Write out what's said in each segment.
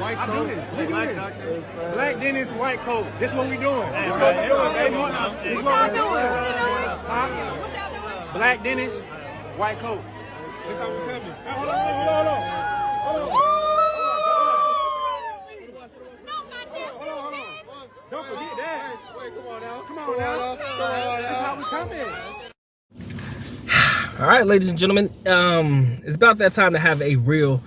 white I coat. do this. We do Black this. doctor. Black dentist, white coat. This what we doing. Hey, This man, what we doing, baby. what This y'all what we doing? doing. What y'all doing? Huh? What y'all doing? Black dentist, white coat. This how we coming. Now, hold on. Don't forget that. Wait, come on now. Come on now. That's how we coming. All right, ladies and gentlemen, it's about that time to have a real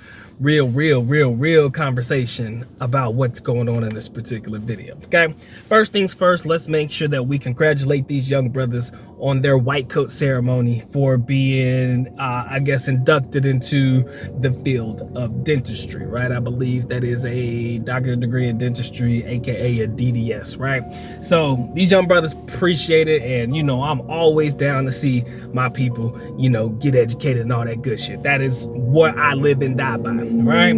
conversation about what's going on in this particular video. Okay, first things first, let's make sure that we congratulate these young brothers on their white coat ceremony for being I guess inducted into the field of dentistry, right? I believe that is a doctorate degree in dentistry, aka a DDS, right? So these young brothers appreciate it, and you know, I'm always down to see my people, you know, get educated and all that good shit. That is what I live and die by, right?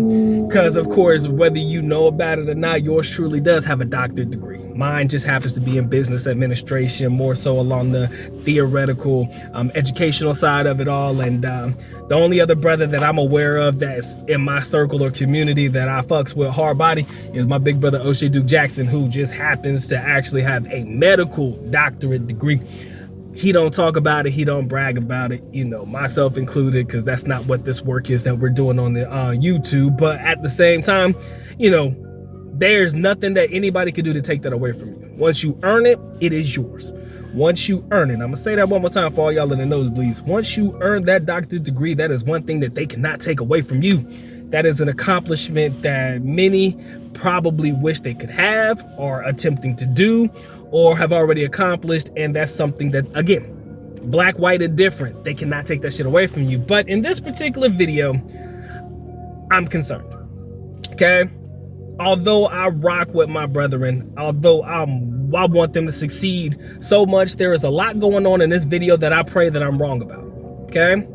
Because of course, whether you know about it or not, yours truly does have a doctorate degree. Mine just happens to be in business administration, more so along the theoretical educational side of it all. And the only other brother that I'm aware of that's in my circle or community that I fucks with hard body is my big brother O'Shea Duke Jackson, who just happens to actually have a medical doctorate degree. He don't talk about it, he don't brag about it, you know, myself included, because that's not what this work is that we're doing on the YouTube. But at the same time, you know, there's nothing that anybody can do to take that away from you. Once you earn it, it is yours. Once you earn it, I'm gonna say that one more time for all y'all in the nosebleeds. Once you earn that doctorate degree, that is one thing that they cannot take away from you. That is an accomplishment that many probably wish they could have, or attempting to do, or have already accomplished. And that's something that, again, black, white, and different, they cannot take that shit away from you. But in this particular video, I'm concerned, okay? Although I rock with my brethren, although I want them to succeed so much, there is a lot going on in this video that I pray that I'm wrong about, okay?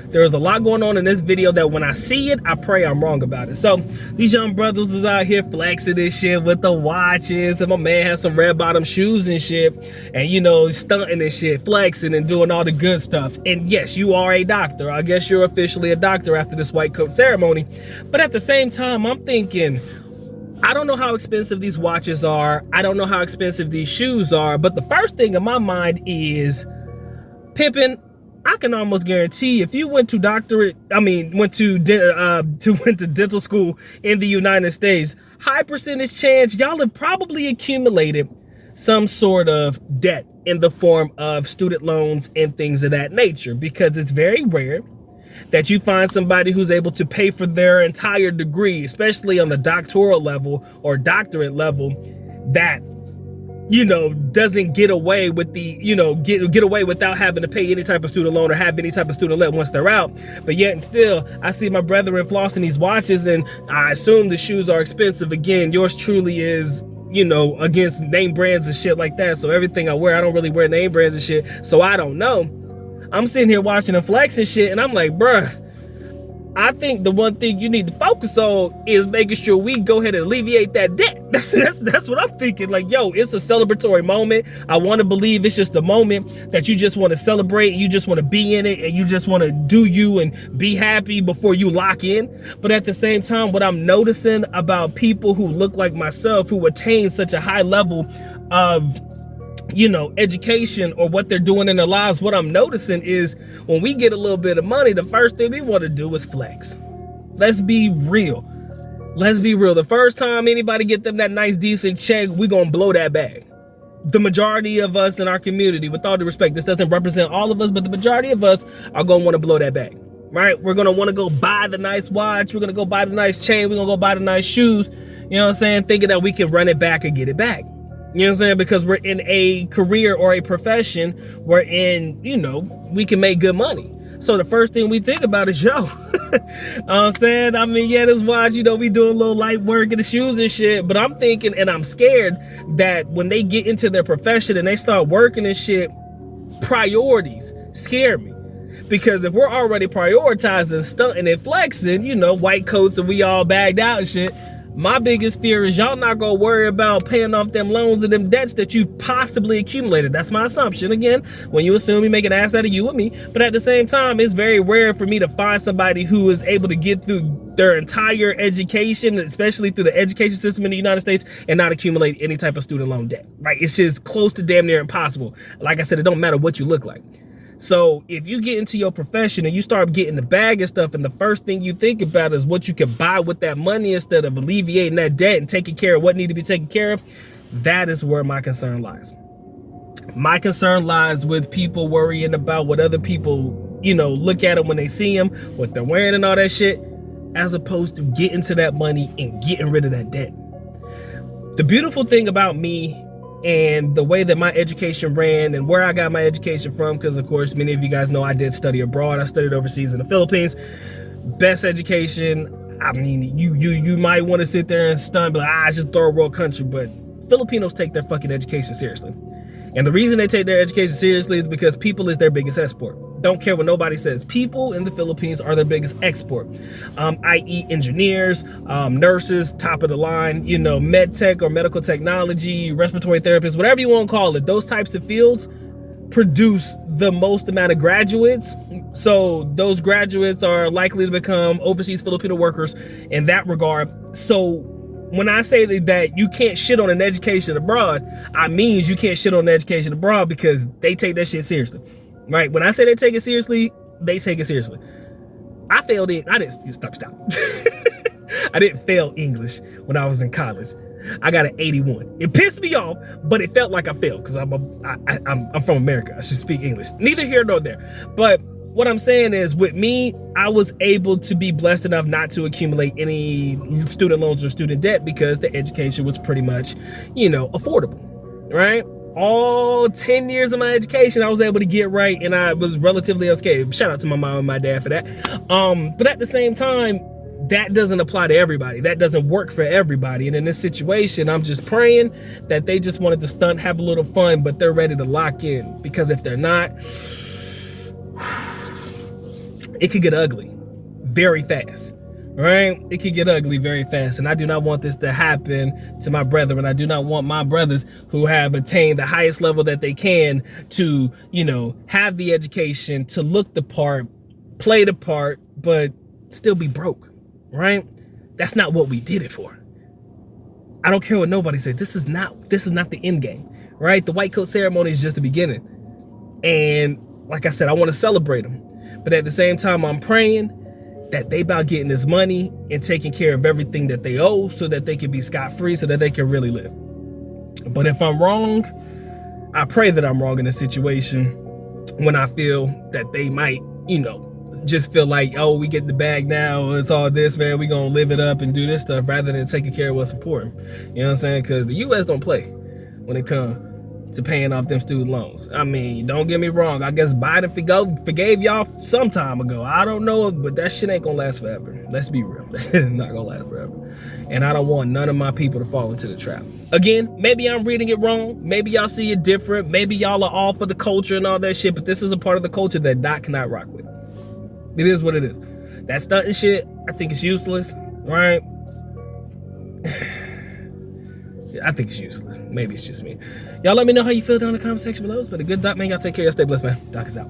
There is a lot going on in this video that when I see it, I pray I'm wrong about it. So these young brothers was out here flexing this shit with the watches, and my man has some red bottom shoes and shit, and you know, stunting and shit, flexing and doing all the good stuff. And yes, you are a doctor. I guess you're officially a doctor after this white coat ceremony. But at the same time, I'm thinking, I don't know how expensive these watches are. I don't know how expensive these shoes are. But the first thing in my mind is, pimping, I can almost guarantee if you went to went to dental school in the United States, high percentage chance y'all have probably accumulated some sort of debt in the form of student loans and things of that nature, because it's very rare that you find somebody who's able to pay for their entire degree, especially on the doctoral level or doctorate level, that, you know, doesn't get away with the, you know, get away without having to pay any type of student loan or have any type of student debt once they're out. But yet and still, I see my brethren flossing these watches, and I assume the shoes are expensive. Again, yours truly is, you know, against name brands and shit like that. So everything I wear, I don't really wear name brands and shit. So I don't know. I'm sitting here watching them flex and shit, and I'm like, bruh, I think the one thing you need to focus on is making sure we go ahead and alleviate that debt. That's what I'm thinking. Like, yo, it's a celebratory moment. I want to believe it's just a moment that you just want to celebrate. You just want to be in it, and you just want to do you and be happy before you lock in. But at the same time, what I'm noticing about people who look like myself, who attain such a high level of, you know, education or what they're doing in their lives, what I'm noticing is when we get a little bit of money, the first thing we want to do is flex. Let's be real. Let's be real. The first time anybody get them that nice, decent check, we gonna blow that bag. The majority of us in our community, with all due respect, this doesn't represent all of us, but the majority of us are gonna want to blow that bag, right? We're gonna want to go buy the nice watch. We're gonna go buy the nice chain. We're gonna go buy the nice shoes. You know what I'm saying? Thinking that we can run it back and get it back. You know what I'm saying? Because we're in a career or a profession wherein, you know, we can make good money. So the first thing we think about is, yo, I'm saying, I mean, yeah, this watch, you know, we doing a little light work in the shoes and shit, but I'm thinking, and I'm scared that when they get into their profession and they start working and shit, priorities scare me. Because if we're already prioritizing, stunting and flexing, you know, white coats and we all bagged out and shit, My biggest fear is y'all not gonna worry about paying off them loans and them debts that you've possibly accumulated. That's my assumption. Again, when you assume you make an ass out of you and me, but at the same time, it's very rare for me to find somebody who is able to get through their entire education, especially through the education system in the United States, and not accumulate any type of student loan debt, right? It's just close to damn near impossible. Like I said, it don't matter what you look like. So if you get into your profession and you start getting the bag and stuff, and the first thing you think about is what you can buy with that money instead of alleviating that debt and taking care of what needs to be taken care of, that is where my concern lies. My concern lies with people worrying about what other people, you know, look at them when they see them, what they're wearing and all that shit, as opposed to getting to that money and getting rid of that debt. The beautiful thing about me and the way that my education ran and where I got my education from, because of course many of you guys know I did study abroad. I studied overseas in the Philippines. Best education. I mean, you might want to sit there and stun, but it's just a third world country, but Filipinos take their fucking education seriously. And the reason they take their education seriously is because people is their biggest export. Don't care what nobody says. People in the Philippines are their biggest export, i.e. engineers, nurses, top of the line, you know, med tech or medical technology, respiratory therapists, whatever you want to call it. Those types of fields produce the most amount of graduates. So those graduates are likely to become overseas Filipino workers in that regard. So when I say that you can't shit on an education abroad, I mean you can't shit on an education abroad because they take that shit seriously, right? When I say they take it seriously, they take it seriously. I failed it. I didn't stop. I didn't fail English when I was in college. I got an 81. It pissed me off, but it felt like I failed because I'm from America. I should speak English. Neither here nor there. But what I'm saying is, with me, I was able to be blessed enough not to accumulate any student loans or student debt because the education was pretty much, you know, affordable, right? All 10 years of my education, I was able to get right, and I was relatively unscathed. Shout out to my mom and my dad for that. But at the same time, that doesn't apply to everybody. That doesn't work for everybody. And in this situation, I'm just praying that they just wanted to stunt, have a little fun, but they're ready to lock in. Because if they're not, it could get ugly very fast, right? It could get ugly very fast. And I do not want this to happen to my brethren. I do not want my brothers who have attained the highest level that they can to, you know, have the education, to look the part, play the part, but still be broke, right? That's not what we did it for. I don't care what nobody says. This is not the end game, right? The white coat ceremony is just the beginning. And like I said, I want to celebrate them. But at the same time, I'm praying that they about getting this money and taking care of everything that they owe so that they can be scot-free, so that they can really live. But if I'm wrong, I pray that I'm wrong in this situation when I feel that they might, you know, just feel like, oh, we get the bag now, it's all this, man, we gonna live it up and do this stuff rather than taking care of what's important. You know what I'm saying? Because the U.S. don't play when it comes to paying off them student loans. I mean, don't get me wrong. I guess Biden forgave y'all some time ago. I don't know, but that shit ain't gonna last forever. Let's be real. It's not gonna last forever. And I don't want none of my people to fall into the trap. Again, maybe I'm reading it wrong. Maybe y'all see it different. Maybe y'all are all for the culture and all that shit, but this is a part of the culture that Doc cannot rock with. It is what it is. That stunting shit, I think it's useless, right? I think it's useless. Maybe it's just me. Y'all let me know how you feel down in the comment section below. It's been a good Doc, man. Y'all take care. Y'all stay blessed, man. Doc is out.